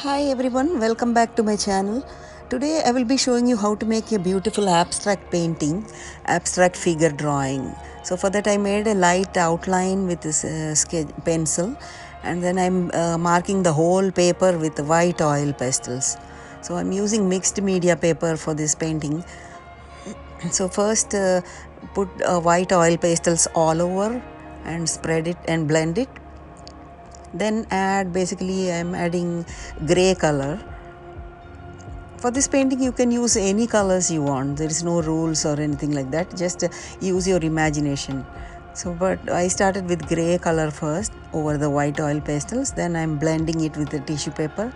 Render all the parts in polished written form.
Hi everyone, welcome back to my channel. Today I will be showing you how to make a beautiful abstract painting, abstract figure drawing. So for that I made a light outline with this sketch pencil, and then I'm marking the whole paper with white oil pastels. So I'm using mixed media paper for this painting. So first put white oil pastels all over and spread it and blend it. Then I'm adding gray color. For this painting you can use any colors you want. There is no rules or anything like that. Just use your imagination. But I started with gray color first over the white oil pastels. Then I'm blending it with the tissue paper.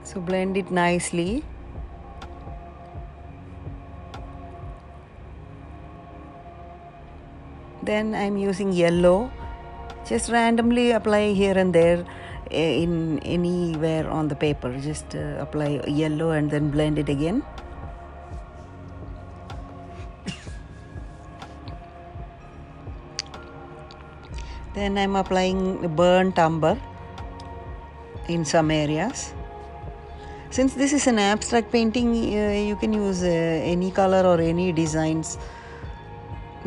So blend it nicely. Then I'm using yellow. Just randomly apply here and there in anywhere on the paper. Just apply yellow and then blend it again. Then I'm applying burnt umber in some areas. Since this is an abstract painting, you can use any color or any designs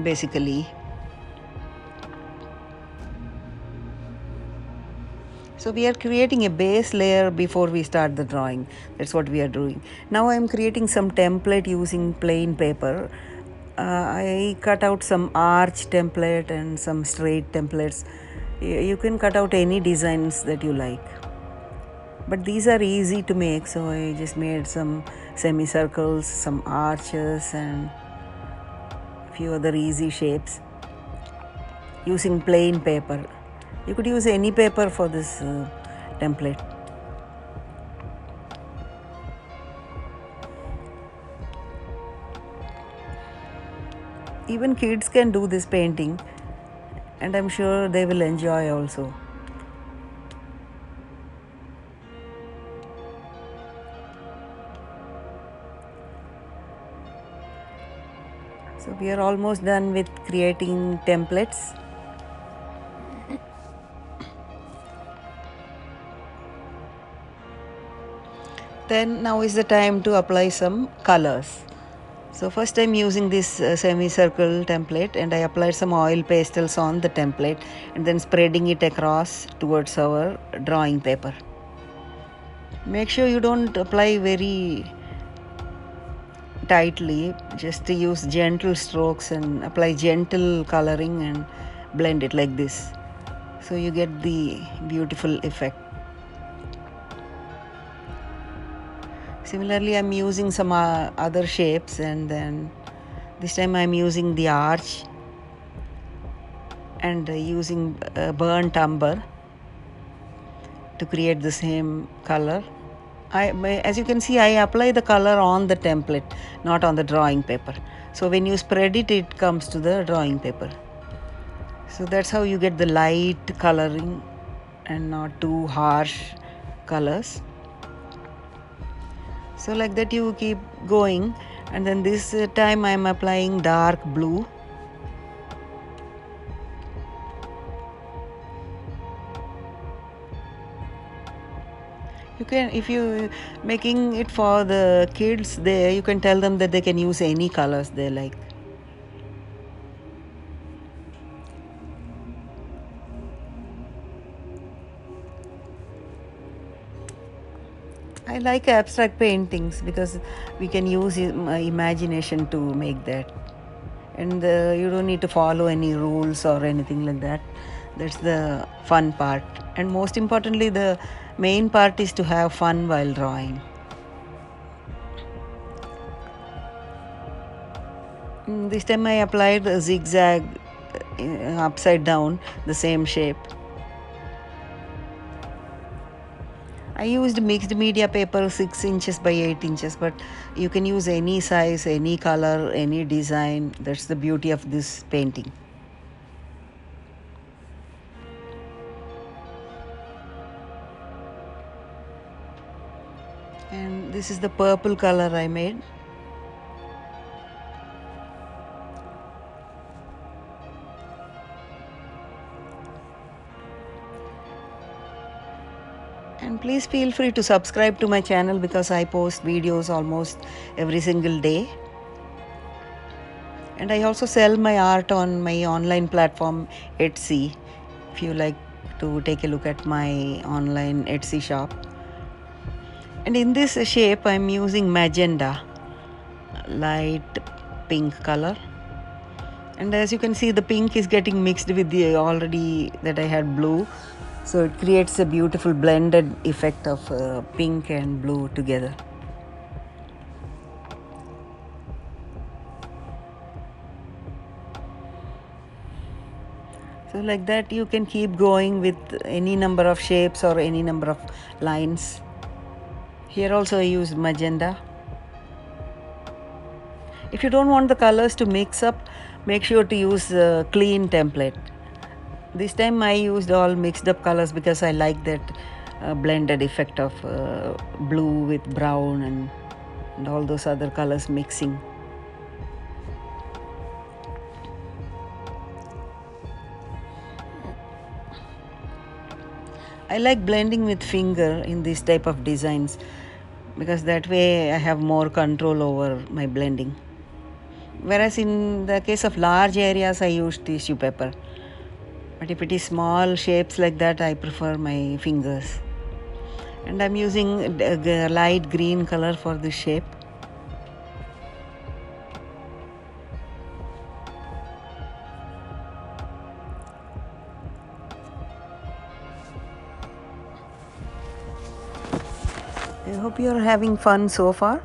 basically. So we are creating a base layer before we start the drawing. That's what we are doing. Now I am creating some template using plain paper. I cut out some arch template and some straight templates. You can cut out any designs that you like. But these are easy to make, so I just made some semicircles, some arches and a few other easy shapes using plain paper. You could use any paper for this template. Even kids can do this painting, and I'm sure they will enjoy also. So we are almost done with creating templates. Then now is the time to apply some colors. So first I'm using this semicircle template, and I applied some oil pastels on the template and then spreading it across towards our drawing paper. Make sure you don't apply very tightly, just to use gentle strokes and apply gentle coloring and blend it like this, so you get the beautiful effect. Similarly, I'm using some other shapes, and then this time I'm using the arch and using burnt umber to create the same color. As you can see, I apply the color on the template, not on the drawing paper. So when you spread it, it comes to the drawing paper. So that's how you get the light coloring and not too harsh colors. So like that you keep going, and then this time I'm applying dark blue. You can, if you making it for the kids, you can tell them that they can use any colors they like. I like abstract paintings because we can use imagination to make that, and you don't need to follow any rules or anything like that. That's the fun part, and most importantly, the main part is to have fun while drawing. This time I applied a zigzag upside down, the same shape. I used mixed media paper 6 inches by 8 inches, but you can use any size, any color, any design. That's the beauty of this painting. And this is the purple color I made. And please feel free to subscribe to my channel because I post videos almost every single day. And I also sell my art on my online platform Etsy. If you like to take a look at my online Etsy shop. And in this shape I'm using magenta, light pink color. And as you can see, the pink is getting mixed with the already that I had blue. So it creates a beautiful blended effect of pink and blue together. So like that you can keep going with any number of shapes or any number of lines. Here also I used magenta. If you don't want the colors to mix up, make sure to use a clean template. This time I used all mixed up colors because I like that blended effect of blue with brown and all those other colors mixing. I like blending with finger in this type of designs because that way I have more control over my blending. Whereas in the case of large areas I use tissue paper. But if it is small shapes like that, I prefer my fingers. And I'm using a light green color for this shape. I hope you're having fun so far.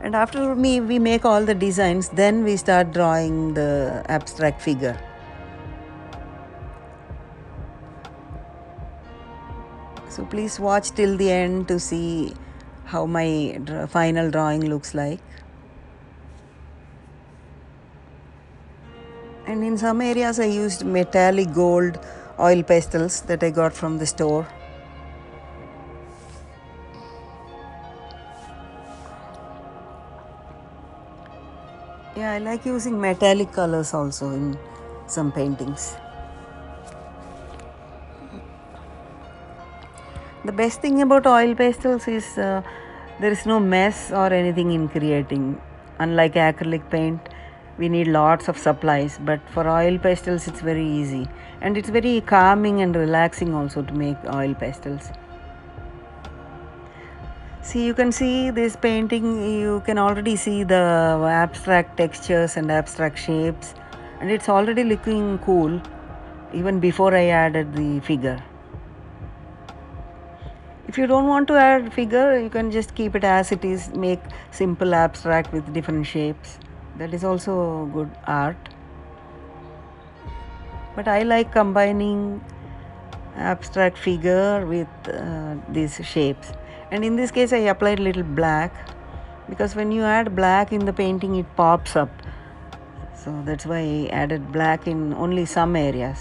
And after we make all the designs, then we start drawing the abstract figure. So please watch till the end to see how my final drawing looks like. And in some areas I used metallic gold oil pastels that I got from the store. Yeah, I like using metallic colors also in some paintings. The best thing about oil pastels is there is no mess or anything in creating. Unlike acrylic paint, we need lots of supplies, but for oil pastels it's very easy. And it's very calming and relaxing also to make oil pastels. See, you can see this painting, you can already see the abstract textures and abstract shapes, and it's already looking cool even before I added the figure. If you don't want to add figure, you can just keep it as it is, make simple abstract with different shapes. That is also good art. But I like combining abstract figure with these shapes. And in this case I applied a little black because when you add black in the painting it pops up. So that's why I added black in only some areas.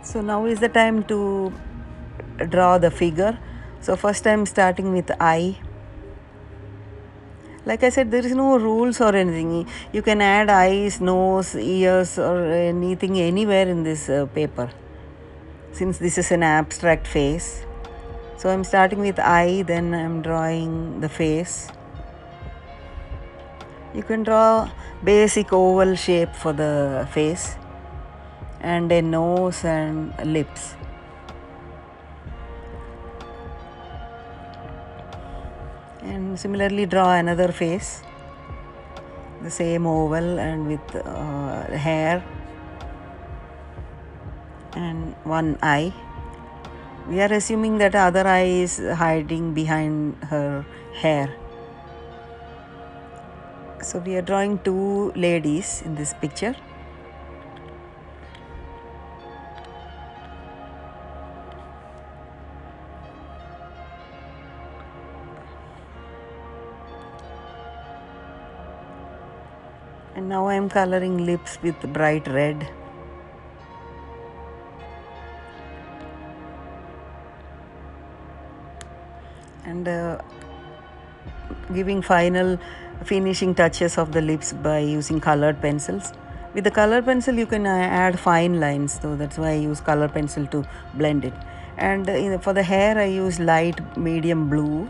So now is the time to draw the figure. So first I'm starting with eye. Like I said, there is no rules or anything. You can add eyes, nose, ears or anything anywhere in this paper. Since this is an abstract face. So I'm starting with eye, then I'm drawing the face. You can draw basic oval shape for the face and a nose and lips. And similarly draw another face, the same oval and with hair and one eye. We are assuming that other eye is hiding behind her hair. So we are drawing two ladies in this picture. And now I am coloring lips with bright red. And giving final finishing touches of the lips by using colored pencils. With the color pencil you can add fine lines, so that's why I use color pencil to blend it. And for the hair I use light medium blue.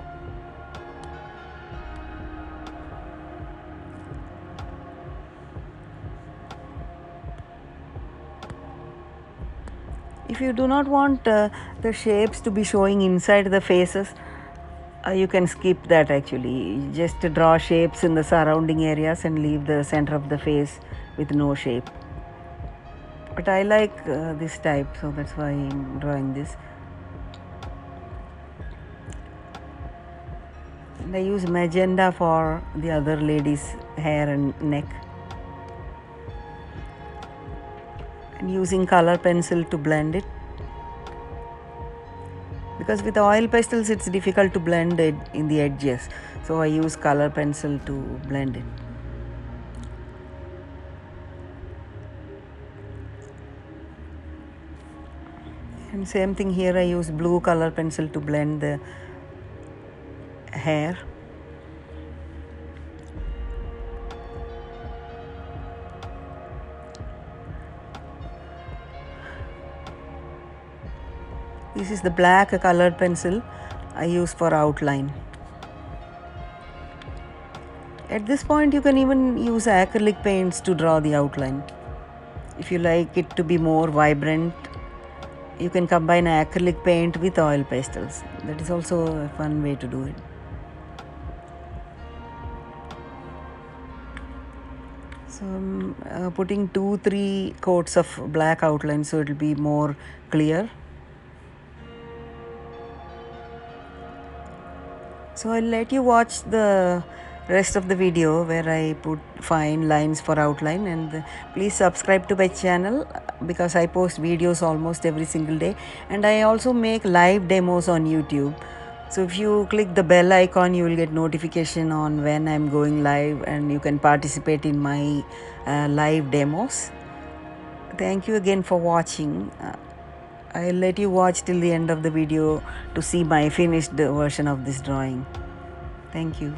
If you do not want the shapes to be showing inside the faces, you can skip that actually. Just draw shapes in the surrounding areas and leave the center of the face with no shape. But I like this type, so that's why I'm drawing this. And I use magenta for the other lady's hair and neck. And using color pencil to blend it. Because with oil pastels it's difficult to blend it in the edges, so I use color pencil to blend it. And same thing here, I use blue color pencil to blend the hair. This is the black colored pencil I use for outline. At this point you can even use acrylic paints to draw the outline. If you like it to be more vibrant, you can combine acrylic paint with oil pastels. That is also a fun way to do it. So I'm putting 2-3 coats of black outline so it will be more clear. So I'll let you watch the rest of the video where I put fine lines for outline, and please subscribe to my channel because I post videos almost every single day, and I also make live demos on YouTube. So if you click the bell icon, you will get notification on when I'm going live, and you can participate in my live demos. Thank you again for watching. I'll let you watch till the end of the video to see my finished version of this drawing. Thank you.